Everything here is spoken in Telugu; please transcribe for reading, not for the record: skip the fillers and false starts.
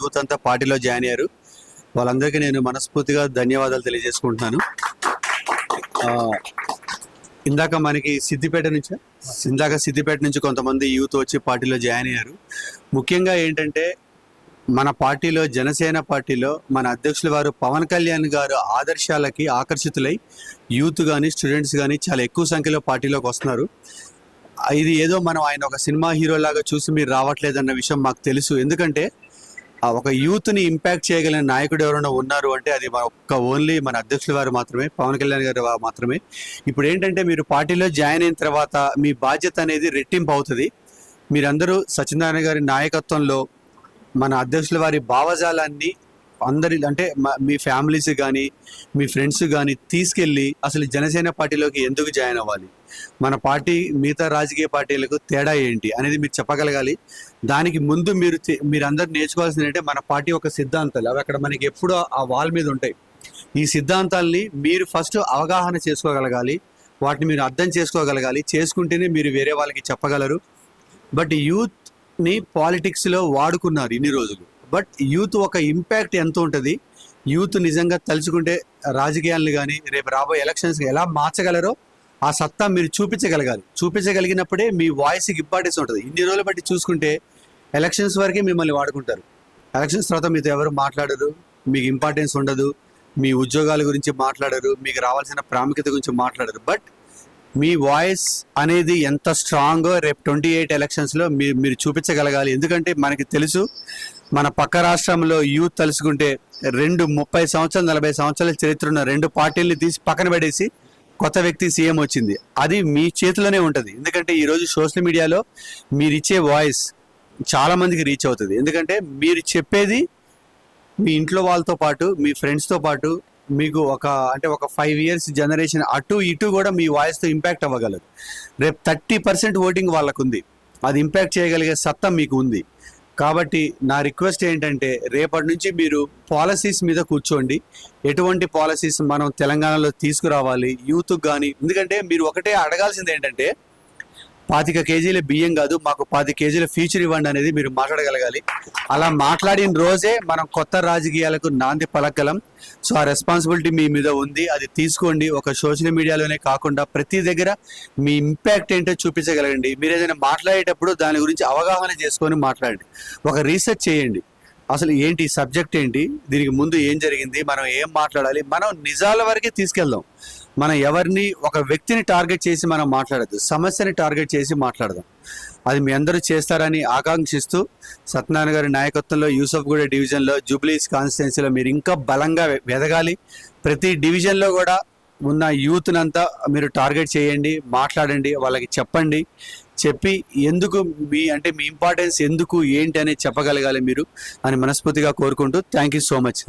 యూత్ అంతా పార్టీలో జాయిన్ అయ్యారు. వాళ్ళందరికీ నేను మనస్ఫూర్తిగా ధన్యవాదాలు తెలియజేసుకుంటున్నాను. ఇందాక సిద్దిపేట నుంచి కొంతమంది యూత్ వచ్చి పార్టీలో జాయిన్ అయ్యారు. ముఖ్యంగా ఏంటంటే మన పార్టీలో, జనసేన పార్టీలో మన అధ్యక్షుల వారు పవన్ కళ్యాణ్ గారు ఆదర్శాలకి ఆకర్షితులై యూత్ కానీ స్టూడెంట్స్ కానీ చాలా ఎక్కువ సంఖ్యలో పార్టీలోకి వస్తున్నారు. ఇది ఏదో మనం ఆయన ఒక సినిమా హీరో లాగా చూసి మీరు రావట్లేదన్న విషయం మాకు తెలుసు. ఎందుకంటే ఒక యూత్ని ఇంపాక్ట్ చేయగలిగిన నాయకుడు ఎవరైనా ఉన్నారు అంటే అది ఓన్లీ మన అధ్యక్షుల వారు మాత్రమే, పవన్ కళ్యాణ్ గారు మాత్రమే. ఇప్పుడు ఏంటంటే మీరు పార్టీలో జాయిన్ అయిన తర్వాత మీ బాధ్యత అనేది రెట్టింపు అవుతుంది. మీరందరూ సత్యనారాయణ గారి నాయకత్వంలో మన అధ్యక్షుల వారి భావజాలాన్ని అందరి అంటే మీ ఫ్యామిలీస్ కానీ మీ ఫ్రెండ్స్ కానీ తీసుకెళ్ళి అసలు జనసేన పార్టీలోకి ఎందుకు జాయిన్ అవ్వాలి, మన పార్టీ మిగతా రాజకీయ పార్టీలకు తేడా ఏంటి అనేది మీరు చెప్పగలగాలి. దానికి ముందు మీరందరూ నేర్చుకోవాల్సింది ఏంటంటే మన పార్టీ ఒక సిద్ధాంతాలు, అవి అక్కడ మనకి ఎప్పుడూ ఆ వాల్ మీద ఉంటాయి. ఈ సిద్ధాంతాలని మీరు ఫస్ట్ అవగాహన చేసుకోగలగాలి, వాటిని మీరు అర్థం చేసుకోగలగాలి. చేసుకుంటేనే మీరు వేరే వాళ్ళకి చెప్పగలరు. బట్ యూత్ని పాలిటిక్స్లో వాడుకున్నారు ఇన్ని రోజులు. బట్ యూత్ ఒక ఇంపాక్ట్ ఎంత ఉంటుంది, యూత్ నిజంగా తలుచుకుంటే రాజకీయాలను కానీ రేపు రాబోయే ఎలక్షన్స్ ఎలా మార్చగలరో ఆ సత్తా మీరు చూపించగలగాలి. చూపించగలిగినప్పుడే మీ వాయిస్కి ఇంపార్టెన్స్ ఉంటుంది. ఇన్ని రోజులు బట్టి చూసుకుంటే ఎలక్షన్స్ వరకే మిమ్మల్ని వాడుకుంటారు. ఎలక్షన్స్ తర్వాత మీతో ఎవరు మాట్లాడరు, మీకు ఇంపార్టెన్స్ ఉండదు, మీ ఉద్యోగాల గురించి మాట్లాడరు, మీకు రావాల్సిన ప్రాముఖ్యత గురించి మాట్లాడరు. బట్ మీ వాయిస్ అనేది ఎంత స్ట్రాంగో రేపు 28 ఎలక్షన్స్లో మీరు చూపించగలగాలి. ఎందుకంటే మనకి తెలుసు మన పక్క రాష్ట్రంలో యూత్ తలుచుకుంటే 30 సంవత్సరాలు 40 సంవత్సరాల చరిత్ర ఉన్న 2 పార్టీల్ని తీసి పక్కన పెట్టేసి కొత్త వ్యక్తి సీఎం వచ్చింది. అది మీ చేతిలోనే ఉంటుంది. ఎందుకంటే ఈరోజు సోషల్ మీడియాలో మీరు ఇచ్చే వాయిస్ చాలా మందికి రీచ్ అవుతుంది. ఎందుకంటే మీరు చెప్పేది మీ ఇంట్లో వాళ్ళతో పాటు మీ ఫ్రెండ్స్తో పాటు మీకు ఒక 5 years జనరేషన్ అటు ఇటు కూడా మీ వాయిస్తో ఇంపాక్ట్ అవ్వగలరు. రేపు 30% ఓటింగ్ వాళ్ళకు ఉంది. అది ఇంపాక్ట్ చేయగలిగే సత్తా మీకు ఉంది. కాబట్టి నా రిక్వెస్ట్ ఏంటంటే రేపటి నుంచి మీరు పాలసీస్ మీద కూర్చోండి. ఎటువంటి పాలసీస్ మనం తెలంగాణలో తీసుకురావాలి యూత్కి కానీ. ఎందుకంటే మీరు ఒకటే అడగాల్సింది ఏంటంటే 25 kgs బియ్యం కాదు, మాకు 10 kgs ఫ్యూచర్ ఇవ్వండి అనేది మీరు మాట్లాడగలగాలి. అలా మాట్లాడిన రోజే మనం కొత్త రాజకీయాలకు నాంది పలకగలం. సో ఆ రెస్పాన్సిబిలిటీ మీ మీద ఉంది, అది తీసుకోండి. ఒక సోషల్ మీడియాలోనే కాకుండా ప్రతి దగ్గర మీ ఇంపాక్ట్ ఏంటో చూపించగలగండి. మీరు ఏదైనా మాట్లాడేటప్పుడు దాని గురించి అవగాహన చేసుకొని మాట్లాడండి. ఒక రీసెర్చ్ చేయండి, అసలు ఏంటి సబ్జెక్ట్ ఏంటి, దీనికి ముందు ఏం జరిగింది, మనం ఏం మాట్లాడాలి. మనం నిజాల వరకే తీసుకెళ్దాం. మనం ఎవరిని ఒక వ్యక్తిని టార్గెట్ చేసి మనం మాట్లాడద్దు, సమస్యని టార్గెట్ చేసి మాట్లాడదాం. అది మీ అందరూ చేస్తారని ఆకాంక్షిస్తూ సత్యనారాయణ గారి నాయకత్వంలో యూసఫ్గూడ డివిజన్లో జూబ్లీస్ కాన్స్టిట్యున్సీలో మీరు ఇంకా బలంగా ఎదగాలి. ప్రతి డివిజన్లో కూడా ఉన్న యూత్నంతా మీరు టార్గెట్ చేయండి, మాట్లాడండి, వాళ్ళకి చెప్పి ఎందుకు మీ ఇంపార్టెన్స్ ఎందుకు ఏంటి అనేది చెప్పగలగాలి మీరు అని మనస్ఫూర్తిగా కోరుకుంటూ థ్యాంక్ యూ సో మచ్.